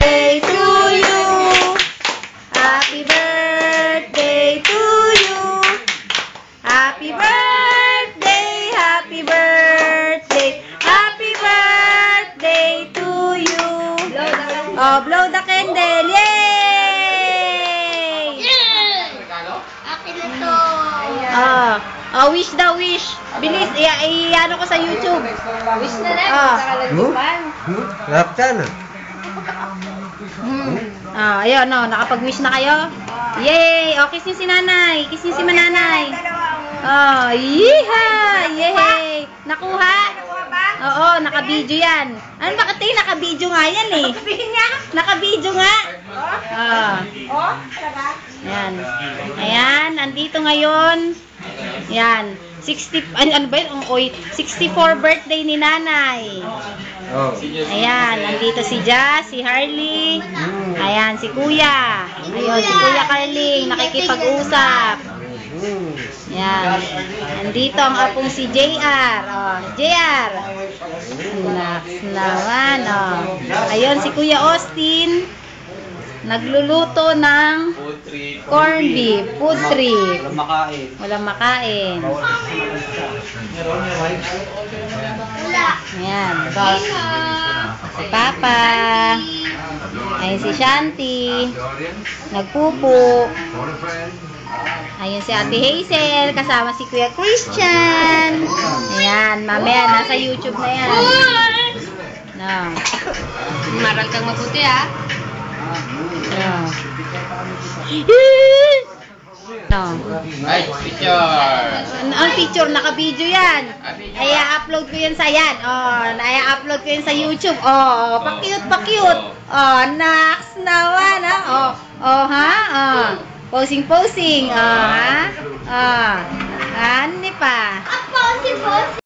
birthday to you. Happy birthday to you. Happy birthday, happy birthday, happy birthday to you. Oh, blow the candle. Yay! Akin na to. Oh, wish daw, wish. Bilis, i-ano ko sa YouTube. Wish na lang. Laptan ah. Ayun, no, nakapag-wish na kayo? Yay! Oh, kiss niyo si nanay. Kiss niyo si mananay. Oh, yeeha! Yay! Nakuha? Oo, naka-video yan. Ano, bakit tayo naka-video nga yan eh? Naka-video nga. Ayan. Ayan, andito ngayon. Ayan. 64 birthday ni nanay. Ayan, nandito si Jazz, si Harley. Ayan, si Kuya. Ayun, si Kuya Carling, nakikipag-usap. Ayan. Nandito ang apong si JR. Oh, JR. Naks naman. Oh. Ayun, si Kuya Austin. Nagluluto ng corn beef, food trip. Walang makain. Ayan. Si Papa. Ayun si Shanti. Nagpupo. Ayun si Ate Hazel. Kasama si Kuya Christian. Ayan. Mamaya, nasa YouTube na yan. No. Maral kang mabuti ha. No. Ay, picture. Ang picture, naka-video yan. Ay, upload ko yan sa yan. Oh, upload ko yan sa YouTube. Oh, pa-cute. Oh, naks naman, ha? Oh, ha? Oh. Posing. Oh, ha? Oh. Ano pa? Posing.